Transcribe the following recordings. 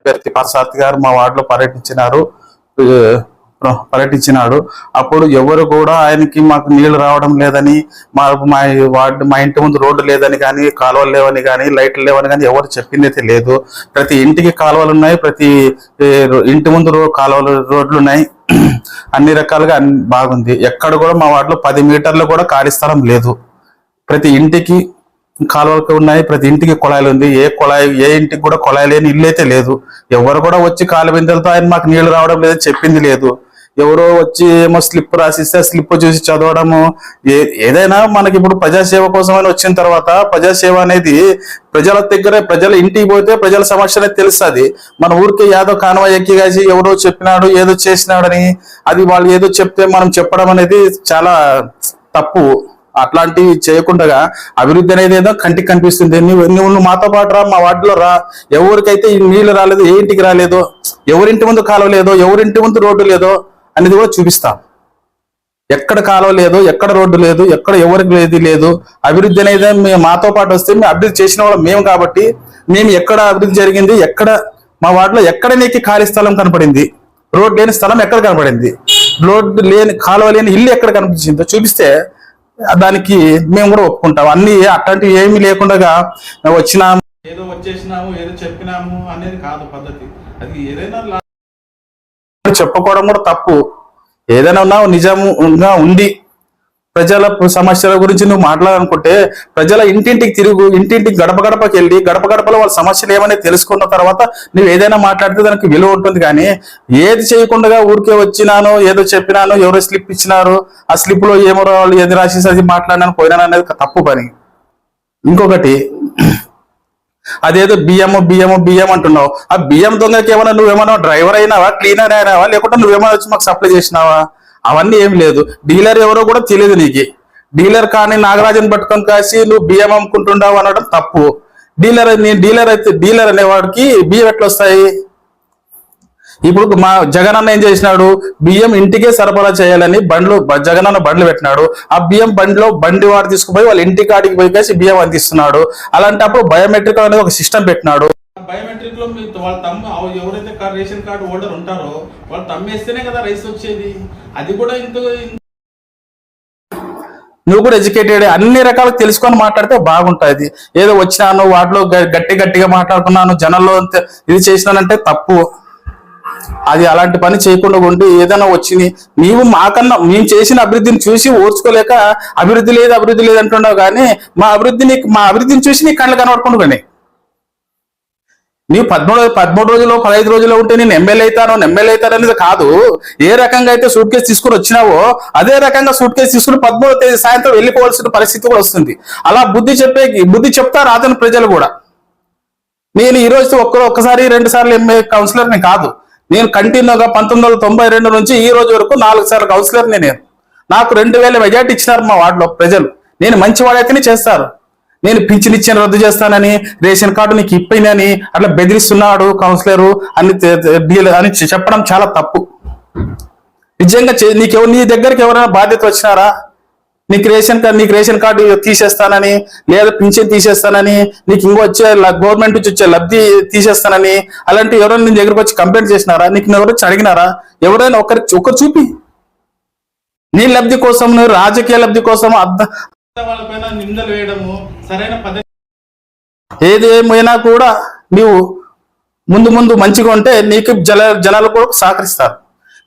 అభ్యర్థి పార్థసారథి గారు మా వార్డులో పర్యటించినాడు. అప్పుడు ఎవరు కూడా ఆయనకి మాకు నీళ్లు రావడం లేదని, మా ఇంటి ముందు రోడ్డు లేదని కానీ, కాలువలు లేవని కానీ, లైట్లు లేవని కానీ ఎవరు చెప్పింది అయితే లేదు. ప్రతి ఇంటికి కాలువలు ఉన్నాయి, ప్రతి ఇంటి ముందు రోడ్లు ఉన్నాయి, అన్ని రకాలుగా బాగుంది. ఎక్కడ కూడా మా వార్డులో 10 మీటర్లు కూడా ఖాళీ స్థలం లేదు. ప్రతి ఇంటికి కాలువలు ఉన్నాయి, ప్రతి ఇంటికి కుళాయిలు ఉంది. ఏ ఇంటికి కూడా కుళాయి లేని ఇల్లు అయితే లేదు. ఎవరు కూడా వచ్చి కాలు బిందెలతో ఆయన మాకు నీళ్లు రావడం లేదని చెప్పింది లేదు. ఎవరో వచ్చి ఏమో స్లిప్ రాసిస్తే స్లిప్ చూసి చదవడము. ఏదైనా మనకి ఇప్పుడు ప్రజాసేవ కోసం అని వచ్చిన తర్వాత ప్రజాసేవ అనేది ప్రజల దగ్గర, ప్రజల ఇంటికి పోతే ప్రజల సమస్య అనేది తెలుస్తుంది. మన ఊరికి ఏదో కానవా ఎక్కి కాసి ఎవరో చెప్పినాడు ఏదో చేసినాడని అది వాళ్ళు ఏదో చెప్తే మనం చెప్పడం అనేది చాలా తప్పు. అట్లాంటివి చేయకుండా అభివృద్ధి అనేది ఏదో కంటికి కనిపిస్తుంది. నువ్వు మాతో పాటు రా, మా వార్డులో రా, ఎవరికైతే నీళ్లు రాలేదు, ఏ ఇంటికి రాలేదో, ఎవరింటి ముందు కాలువ లేదో, ఎవరింటి ముందు రోడ్డు లేదో అనేది కూడా చూపిస్తాం. ఎక్కడ కాలువ లేదు, ఎక్కడ రోడ్డు లేదు, ఎక్కడ ఎవరికి ఏది లేదు. అభివృద్ధి అనేది మేము మాతో పాటు వస్తే మేము అభివృద్ధి చేసిన వాళ్ళం మేము కాబట్టి, మేము ఎక్కడ అభివృద్ధి జరిగింది, ఎక్కడ మా వార్డులో ఎక్కడ నీకు ఖాళీ స్థలం కనపడింది, రోడ్డు లేని స్థలం ఎక్కడ కనపడింది, రోడ్డు లేని కాలువ లేని ఇల్లు ఎక్కడ కనిపించిందో చూపిస్తే దానికి మేము కూడా ఒప్పుకుంటాం. అన్ని అట్లాంటివి ఏమీ లేకుండా వచ్చినాము ఏదో వచ్చేసినాము ఏదో చెప్పినాము అనేది కాదు పద్ధతి. అది ఏదైనా చెప్పుకోవడం కూడా తప్పు. ఏదైనా నిజంగా ఉండి ప్రజల సమస్యల గురించి నువ్వు మాట్లాడాలనుకుంటే ప్రజల ఇంటింటికి తిరుగు, ఇంటింటికి గడప గడపకి వెళ్ళి గడప గడపలో వాళ్ళ సమస్యలు ఏమని తెలుసుకున్న తర్వాత నువ్వు ఏదైనా మాట్లాడితే దానికి విలువ ఉంటుంది. కానీ ఏది చేయకుండా ఊరికే వచ్చినాను ఏదో చెప్పినాను, ఎవరో స్లిప్ ఇచ్చినారు, ఆ స్లిప్ లో ఏమో వాళ్ళు ఏది రాసేసి అది మాట్లాడినాను పోయినాను అనేది తప్పు పని. ఇంకొకటి అదేదో బియ్యం అంటున్నావు. ఆ బియ్యం దొంగకి ఏమన్నా నువ్వేమన్నా డ్రైవర్ అయినావా, క్లీనర్ అయినావా, లేకుంటే నువ్వేమన్నా వచ్చి మాకు సప్లై చేసినావా? అవన్నీ ఏమి లేదు. డీలర్ ఎవరో కూడా తెలియదు నీకు. డీలర్ కానీ నాగరాజన్ పట్టుకొని కాసి నువ్వు బియ్యం అమ్ముకుంటుండవు అనడం తప్పు. డీలర్ అనేవాడికి బియ్యం ఎట్లా వస్తాయి? ఇప్పుడు మా జగనన్న ఏం చేసినాడు, బియ్యం ఇంటికే సరఫరా చేయాలని జగనన్న బండ్లు పెట్టినాడు. ఆ బియ్యం బండి వాడు తీసుకుపోయి వాళ్ళ ఇంటి కాడికి పోయి కాసి బియ్యం అందిస్తున్నాడు. అలాంటప్పుడు బయోమెట్రిక్ అనేది ఒక సిస్టమ్ పెట్టినాడు. బయోమెట్రిక్ లో వాళ్ళ తమ్ము ఎవరైతే రేషన్ కార్డు హోల్డర్ ఉంటారో వాళ్ళు తమ్మేస్తేనే కదా రైస్ వచ్చేది. అది కూడా నువ్వు కూడా ఎడ్యుకేటెడ్ అన్ని రకాలు తెలుసుకొని మాట్లాడితే బాగుంటుంది. ఏదో వచ్చినాను వాటిలో గట్టిగా మాట్లాడుకున్నాను జనంలో ఇది చేసినానంటే తప్పు. అది అలాంటి పని చేయకుండా ఉండి ఏదైనా వచ్చింది నీవు మాకన్నా మేము చేసిన అభివృద్ధిని చూసి ఓర్చుకోలేక అభివృద్ధి లేదు అంటున్నావు. కానీ మా అభివృద్ధిని చూసి నీ కళ్ళు కనబడుకుంటూ కానీ నీవు 13 రోజులు 15 రోజుల్లో ఉంటే నేను ఎమ్మెల్యే అవుతాను అనేది కాదు. ఏ రకంగా అయితే సూట్ కేసు తీసుకుని వచ్చినావో అదే రకంగా సూట్ కేసు తీసుకుని 13వ తేదీ సాయంత్రం వెళ్ళిపోవాల్సిన పరిస్థితి కూడా వస్తుంది. అలా బుద్ధి చెప్తారు అతని ప్రజలు కూడా. నేను ఈ రోజు ఒక్కసారి 2 సార్లు కౌన్సిలర్ని కాదు. నేను కంటిన్యూగా 1992 నుంచి ఈ రోజు వరకు 4 సార్లు కౌన్సిలర్ని. నాకు 2000 మెజార్టీ ఇచ్చినారు మా వార్డులో ప్రజలు. నేను మంచివాడైతేనే చేస్తారు. నేను పింఛన్ ఇచ్చిన రద్దు చేస్తానని, రేషన్ కార్డు నీకు ఇప్పిందని అట్లా బెదిరిస్తున్నాడు కౌన్సిలరు అని చెప్పడం చాలా తప్పు. నిజంగా నీ దగ్గరికి ఎవరైనా బాధ్యత వచ్చినారా? నీకు రేషన్ కార్డు తీసేస్తానని, లేదా పింఛన్ తీసేస్తానని, నీకు వచ్చే గవర్నమెంట్ నుంచి వచ్చే లబ్ధి తీసేస్తానని అలాంటి ఎవరైనా నీ దగ్గరకు వచ్చి కంప్లైంట్ చేసినారా? నీకు ఎవరు వచ్చి అడిగినారా? ఎవరైనా ఒకరు చూపి. నీ లబ్ధి కోసం, నువ్వు రాజకీయ లబ్ధి కోసం వాళ్ళపైన నిందలు వేయడము సరైన పద్ధతి. ఏది ఏమైనా కూడా నీవు ముందు మంచిగా ఉంటే నీకు జనాలు కూడా సహకరిస్తారు.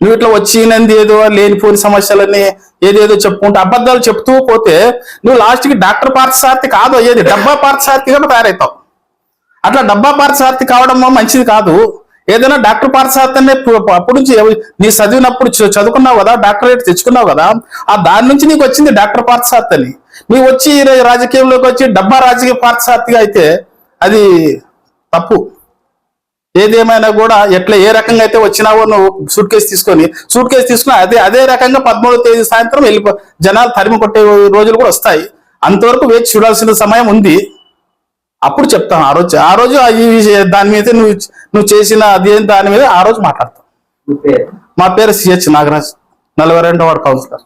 నువ్వు ఇట్లా వచ్చినంది ఏదో లేనిపోని సమస్యలని ఏదేదో చెప్పుకుంటే అబద్ధాలు చెప్తూ పోతే నువ్వు లాస్ట్కి డాక్టర్ పార్థసారథి కాదు అయ్యేది, డబ్బా పార్థసారథిగా తయారవుతావు. అట్లా డబ్బా పార్థసారథి కావడం మంచిది కాదు. ఏదైనా డాక్టర్ పార్థసారథి అనే అప్పుడు నుంచి నీ చదివినప్పుడు చదువుకున్నావు కదా, డాక్టరేట్ తెచ్చుకున్నావు కదా, ఆ దాని నుంచి నీకు వచ్చింది డాక్టర్ పార్థసారథి అని. నువ్వు వచ్చి రాజకీయంలోకి వచ్చి డబ్బా రాజకీయ పార్థసారథిగా అయితే అది తప్పు. ఏదేమైనా కూడా ఏ రకంగా అయితే వచ్చినావో నువ్వు సూట్ కేసు తీసుకుని అదే రకంగా 13వ తేదీ సాయంత్రం జనాలు తరిమి కొట్టే రోజులు కూడా వస్తాయి. అంతవరకు వేచి చూడాల్సిన సమయం ఉంది. అప్పుడు చెప్తాను ఆ రోజు దాని మీద నువ్వు చేసిన దాని మీద ఆ రోజు మాట్లాడతాం. మా పేరు సిహెచ్ నాగరాజ్, 42వ వార్డు కౌన్సిలర్.